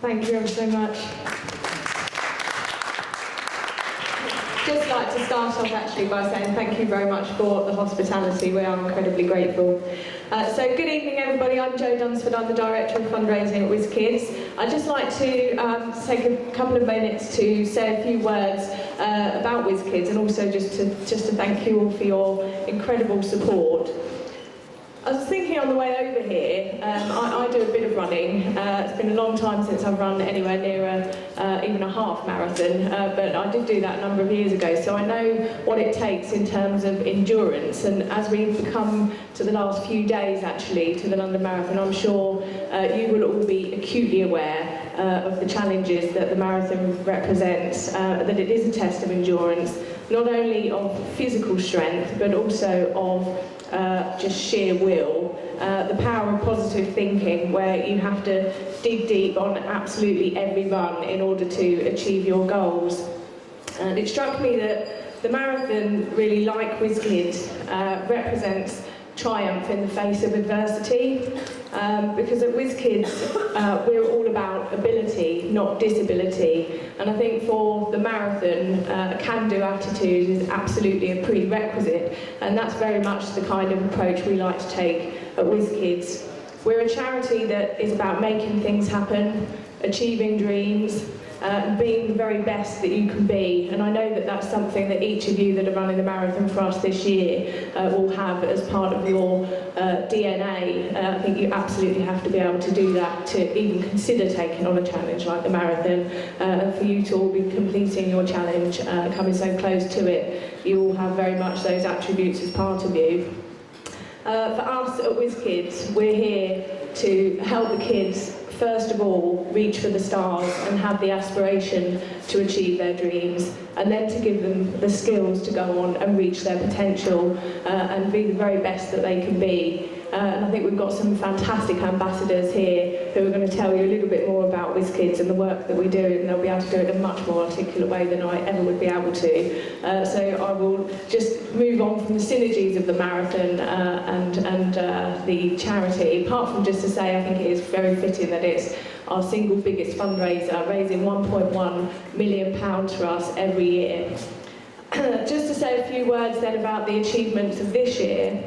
Thank you ever so much. Just like to start off actually by saying thank you very much for the hospitality. We are incredibly grateful. So good evening everybody, I'm Jo Dunsford, I'm the Director of Fundraising at Whizz-Kidz. I'd just like to take a couple of minutes to say a few words about Whizz-Kidz and also just to thank you all for your incredible support. I was thinking on the way over here, I do a bit of running. It's been a long time since I've run anywhere near even a half marathon, but I did do that a number of years ago, so I know what it takes in terms of endurance. And as we've come to the last few days actually to the London Marathon, I'm sure you will all be acutely aware of the challenges that the marathon represents, that it is a test of endurance, not only of physical strength, but also of just sheer will, the power of positive thinking, where you have to dig deep on absolutely every run in order to achieve your goals. And it struck me that the marathon, really like Whizz-Kidz, represents triumph in the face of adversity, because at Whizz-Kidz we're all about ability, not disability, and I think for the marathon a can-do attitude is absolutely a prerequisite, and that's very much the kind of approach we like to take at Whizz-Kidz. We're a charity that is about making things happen, achieving dreams, and being the very best that you can be, and I know that that's something that each of you that are running the marathon for us this year will have as part of your DNA. I think you absolutely have to be able to do that to even consider taking on a challenge like the marathon, and for you to all be completing your challenge, coming so close to it, you all have very much those attributes as part of you. For us at Whizz-Kidz, we're here to help the kids first of all reach for the stars and have the aspiration to achieve their dreams, and then to give them the skills to go on and reach their potential and be the very best that they can be. And I think we've got some fantastic ambassadors here who are going to tell you a little bit more about Whizz-Kidz and the work that we do, and they'll be able to do it in a much more articulate way than I ever would be able to. So I will just move on from the synergies of the marathon and the charity, apart from just to say I think it is very fitting that it's our single biggest fundraiser, raising £1.1 million for us every year. Just to say a few words then about the achievements of this year.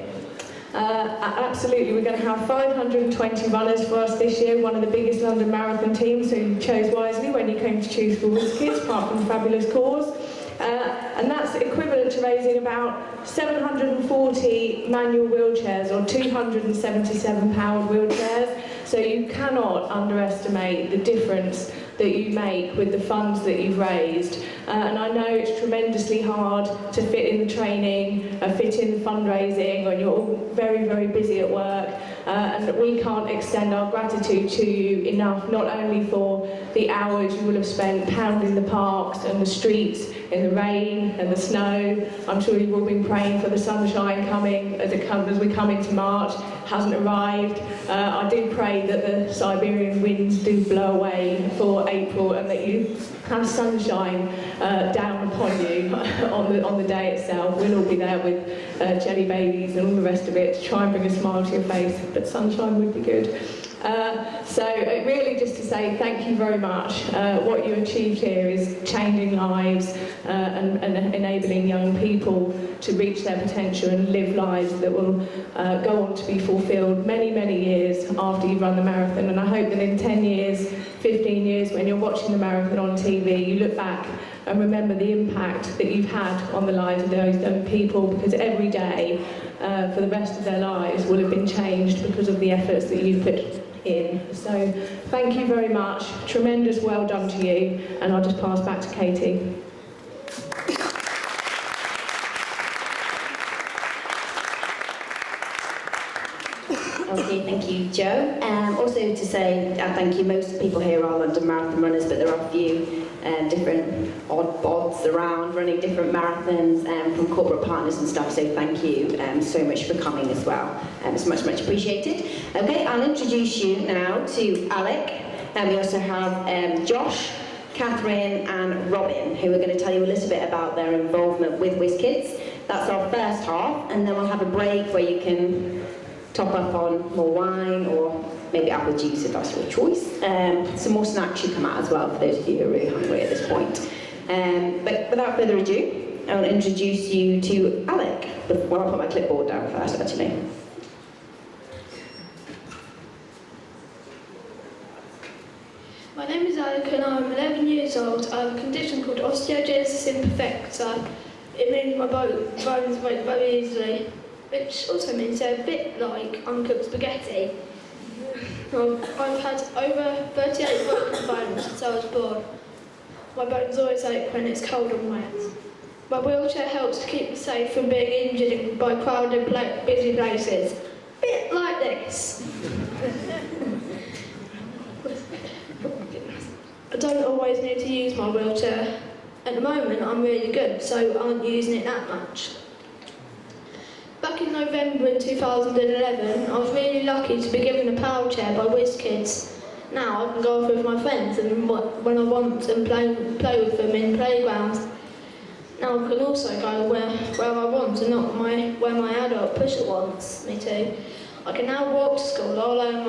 Absolutely, we're going to have 520 runners for us this year, one of the biggest London Marathon teams, so you chose wisely when you came to choose for Whizz-Kidz, apart from a fabulous cause. And that's equivalent to raising about 740 manual wheelchairs or 277 powered wheelchairs, so you cannot underestimate the difference that you make with the funds that you've raised. And I know it's tremendously hard to fit in the training, fit in the fundraising, when you're all very, very busy at work, and we can't extend our gratitude to you enough, not only for the hours you will have spent pounding the parks and the streets in the rain and the snow. I'm sure you've all been praying for the sunshine coming as we come into March. Hasn't arrived. I do pray that the Siberian winds do blow away for April and that you have sunshine down upon you on the day itself. We'll all be there with jelly babies and all the rest of it to try and bring a smile to your face, but sunshine would be good. So really just to say thank you very much. What you achieved here is changing lives and enabling young people to reach their potential and live lives that will go on to be fulfilled many, many years after you've run the marathon. And I hope that in 10 years, 15 years, when you're watching the marathon on TV, you look back and remember the impact that you've had on the lives of those young people, because every day for the rest of their lives will have been changed because of the efforts that you put in. So thank you very much, tremendous well done to you, and I'll just pass back to Katie. Okay, thank you, Jo. Also to say thank you, most people here are London Marathon runners, but there are a few different odd bods around running different marathons from corporate partners and stuff, so thank you so much for coming as well. It's much, much appreciated. Okay, I'll introduce you now to Alec, and we also have Josh, Catherine and Robyn, who are going to tell you a little bit about their involvement with Whizz-Kidz. That's our first half, and then we'll have a break where you can top up on more wine or maybe apple juice if that's your choice. Some more snacks should come out as well for those of you who are really hungry at this point. But without further ado, I want to introduce you to Alec. Well, I'll put my clipboard down first, actually. My name is Alec and I'm 11 years old. I have a condition called osteogenesis imperfecta. It means my bones break very easily, which also means they're a bit like uncooked spaghetti. I've had over 38 broken bones since I was born. My bones always ache when it's cold and wet. My wheelchair helps to keep me safe from being injured by crowded, busy places. A bit like this. I don't always need to use my wheelchair. At the moment, I'm really good, so I aren't using it that much. Back in November in 2011, I was really lucky to be given a power chair by Whizz-Kidz. Now I can go off with my friends and when I want and play with them in playgrounds. Now I can also go where I want and not where my adult pusher wants me to. I can now walk to school, although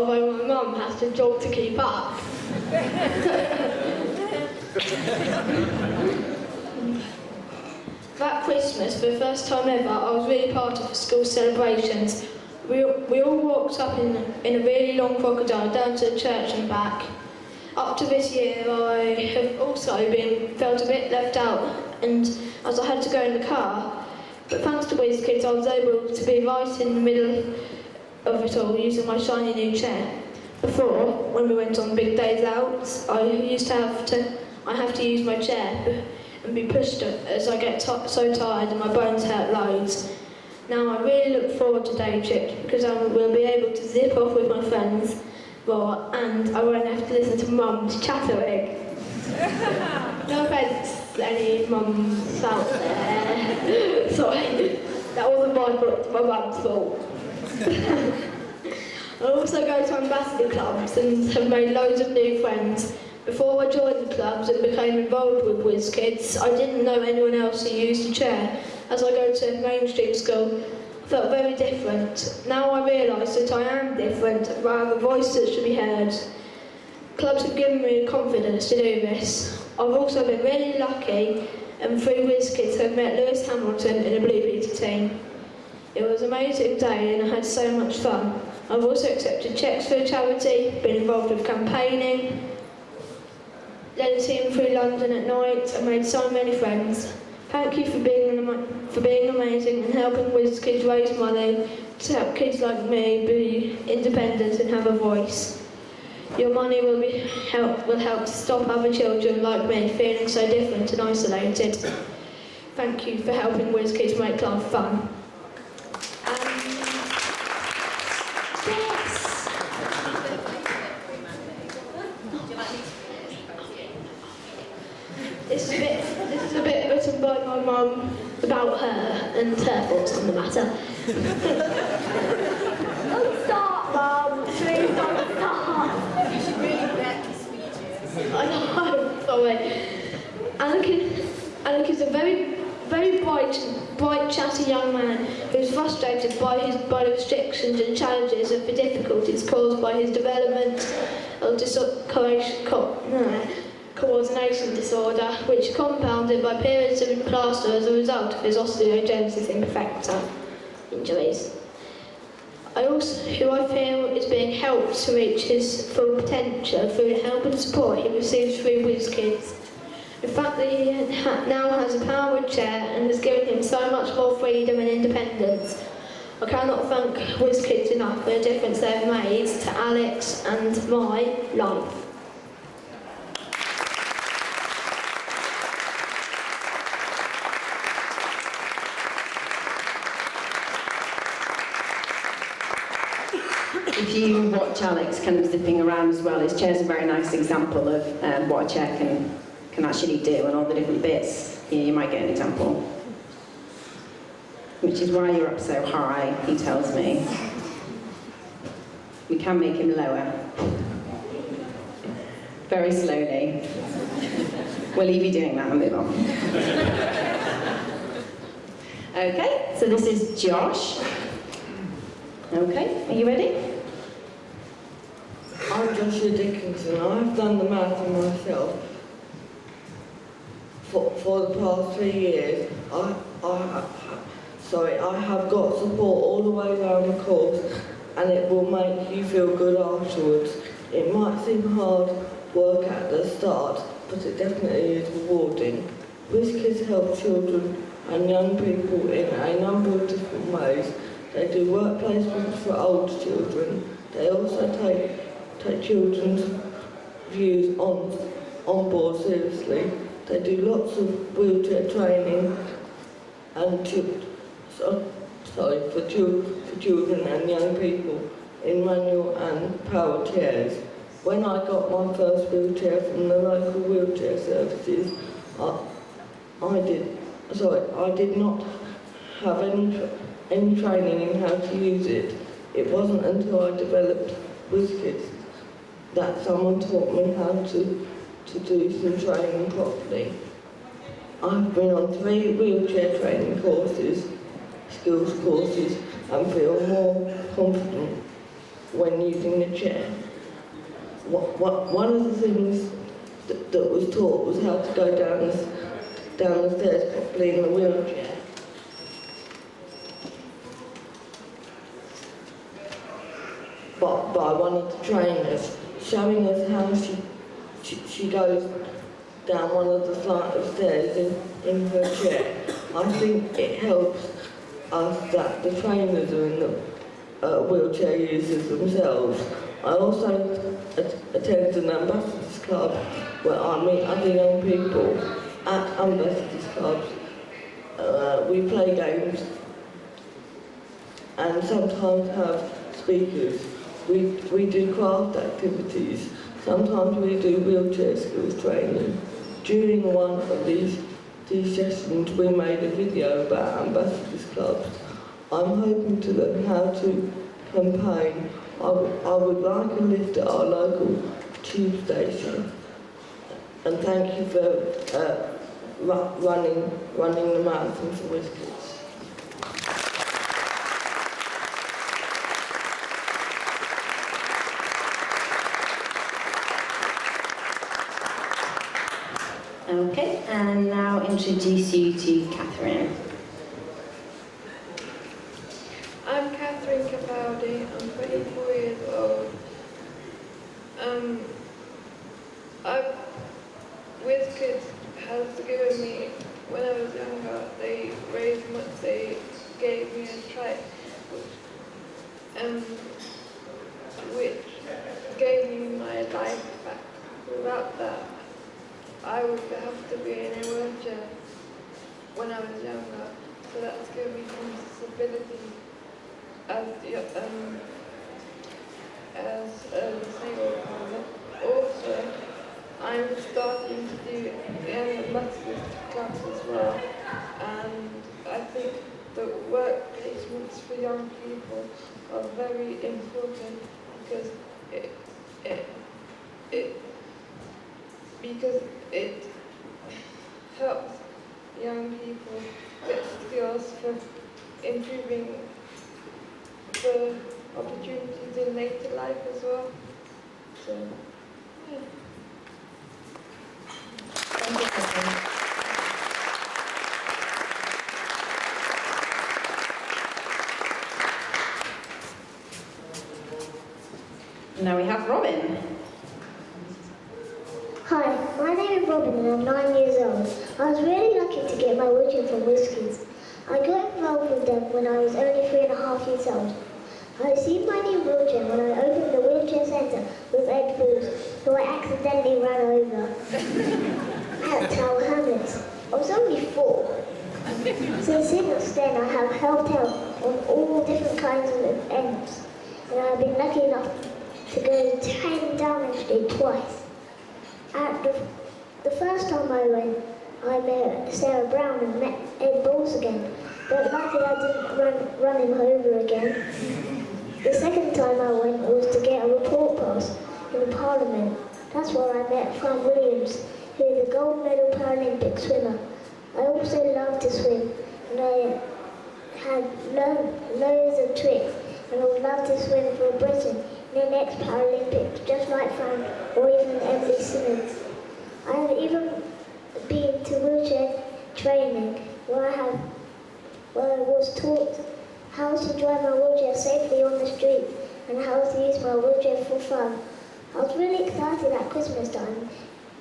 my mum has to jog to keep up. That Christmas, for the first time ever, I was really part of the school celebrations. We all walked up in a really long crocodile down to the church and back. Up to this year, I have also felt a bit left out, and as I had to go in the car. But thanks to Whizz-Kidz, I was able to be right in the middle of it all, using my shiny new chair. Before, when we went on big days out, I have to use my chair and be pushed as I get so tired and my bones hurt loads. Now I really look forward to day trips because I will be able to zip off with my friends more and I won't have to listen to mum's chattering. No offence to any mums out there. Sorry, that wasn't my fault, my mum's fault. I also go to ambassador clubs and have made loads of new friends. Before I joined the clubs and became involved with Whizz-Kidz, I didn't know anyone else who used a chair. As I go to mainstream school, I felt very different. Now I realise that I am different, but I have a voice that should be heard. Clubs have given me the confidence to do this. I've also been really lucky and through Whizz-Kidz I've met Lewis Hamilton in the Blue Peter team. It was an amazing day and I had so much fun. I've also accepted cheques for a charity, been involved with campaigning, led a team through London at night and made so many friends. Thank you for being amazing and helping Whizz-Kidz raise money to help kids like me be independent and have a voice. Your money will help to stop other children like me feeling so different and isolated. Thank you for helping Whizz-Kidz make life fun. This is a bit written by my mum about her and her thoughts on the matter. Don't start, Mum! Please don't start! You should really bet the speeches. I know, sorry. Alec is a very bright, chatty young man who is frustrated by the restrictions and challenges of the difficulties caused by his development of coordination disorder, which is compounded by periods of plaster as a result of his osteogenesis imperfecta injuries. Who I feel is being helped to reach his full potential through the help and support he receives through Whizz-Kidz. The fact that he now has a powered chair and has given him so much more freedom and independence. I cannot thank Whizz-Kidz enough for the difference they've made to Alec's and my life. If you watch Alex kind of zipping around as well, his chair's a very nice example of what a chair can actually do and all the different bits. You might get an example. Which is why you're up so high, he tells me. We can make him lower. Very slowly. We'll leave you doing that and move on. Okay, so this is Josh. Okay, are you ready? Alicia Dickinson. I've done the marathon myself. For the past 3 years, I have got support all the way around the course, and it will make you feel good afterwards. It might seem hard work at the start, but it definitely is rewarding. Whizz-Kidz help children and young people in a number of different ways. They do work placements for older children. They also take children's views on board seriously. They do lots of wheelchair training and for children and young people in manual and power chairs. When I got my first wheelchair from the local wheelchair services, I did not have any training in how to use it. It wasn't until I developed Whizz-Kidz that someone taught me how to do some training properly. I've been on 3 wheelchair training courses, skills courses, and feel more confident when using the chair. One of the things that was taught was how to go down the stairs properly in the wheelchair. But by one of the trainers, showing us how she goes down one of the flight of stairs in her chair. I think it helps us that the trainers are in the wheelchair users themselves. I also attend an ambassadors club where I meet other young people at ambassadors clubs. We play games and sometimes have speakers. We do craft activities. Sometimes we do wheelchair skills training. During one of these sessions, we made a video about ambassadors clubs. I'm hoping to learn how to campaign. I would like a lift at our local tube station. And thank you for running the marathon for Whizz-Kidz. Okay, and now introduce you to Catherine. I'm Catherine Capaldi. I'm 24 years old. Whizz-Kidz has given me, when I was younger, they raised money, they gave me a trike, which gave me my life back. Without that, I would have to be in a wheelchair when I was younger. So that's given me some disability as a disabled person. Also, I'm starting to do young ambassadors clubs as well, and I think the work placements for young people are very important because it helps young people get skills for improving the opportunities in later life as well. So, yeah. Thank you, Catherine. Now we have Robyn. Hi, my name is Robyn and I'm 9 years old. I was really lucky to get my wheelchair from Whizz-Kidz. I got involved with them when I was only 3.5 years old. I received my new wheelchair when I opened the wheelchair centre with Ed Booth, who I accidentally ran over at Tower Hamlets. I was only 4. Since then I have helped out on all different kinds of events, and I've been lucky enough to go 10 Downing Street twice. At the first time I went, I met Sarah Brown and met Ed Balls again, but luckily I didn't run him over again. The second time I went was to get a report pass in Parliament. That's where I met Fran Williams, who is a gold medal Paralympic swimmer. I also love to swim, and I had learned loads of tricks, and I would love to swim for Britain in the next Paralympics, just like Fran or even Emily Simmons. I have even been to wheelchair training where I was taught how to drive my wheelchair safely on the street and how to use my wheelchair for fun. I was really excited at Christmas time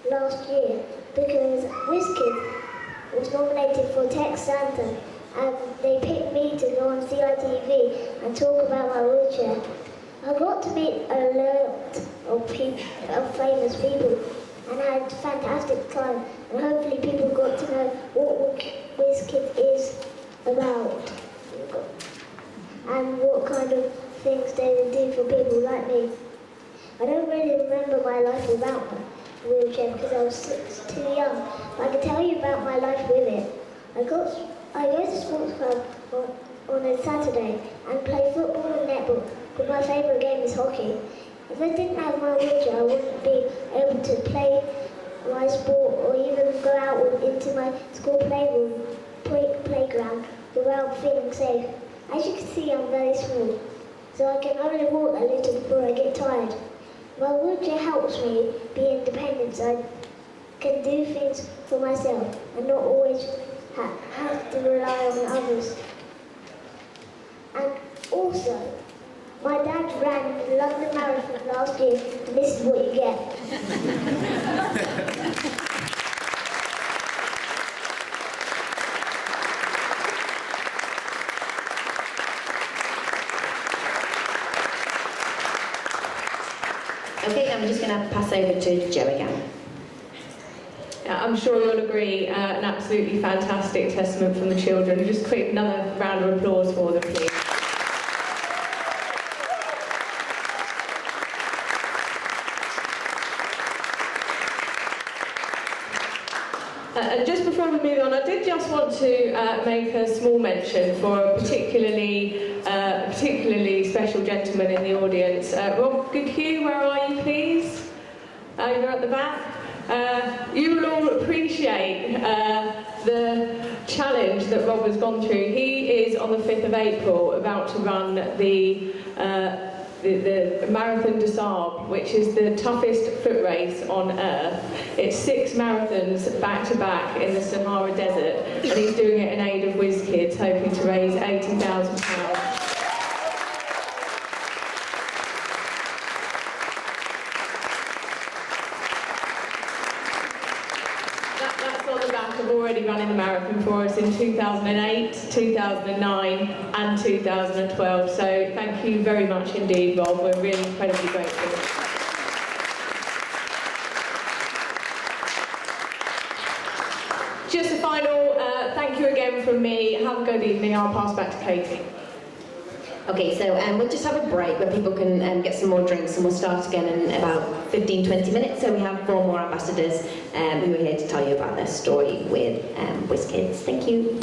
last year because Whizz-Kidz was nominated for Tech Santa and they picked me to go on CITV and talk about my wheelchair. I got to meet a lot of famous people and I had a fantastic time, and hopefully people got to know what Whizz-Kidz is about and what kind of things they do for people like me. I don't really remember my life without my wheelchair because I was too young, but I can tell you about my life with it. I go to sports club on a Saturday and play football and netball, but my favourite game is hockey. If I didn't have my wheelchair, I wouldn't be able to play my sport or even go out into my school playground without feeling safe. As you can see, I'm very small, so I can only walk a little before I get tired. My wheelchair helps me be independent, so I can do things for myself and not always have to rely on others. And also, my dad ran the London Marathon last year, and this is what you get. Okay, I'm just going to pass over to Joe again. I'm sure you'll agree, an absolutely fantastic testament from the children. Just quick, another round of applause for them, please. And just before we move on, I did just want to make a small mention for a particularly special gentleman in the audience. Robyn, where are you, please? Over at the back. You will all appreciate the challenge that Rob has gone through. He is on the 5th of April about to run the Marathon des Sables, which is the toughest foot race on earth. It's 6 marathons back to back in the Sahara Desert, and he's doing it in aid of Whizz-Kidz, hoping to raise £80,000. Already running the marathon for us in 2008, 2009 and 2012, so thank you very much indeed, Rob. We're really incredibly grateful. Just a final thank you again from me. Have a good evening. I'll pass back to Katie. Okay, so we'll just have a break where people can get some more drinks, and we'll start again in about 15-20 minutes. So we have 4 more ambassadors who are here to tell you about their story with Whizz-Kidz. Thank you.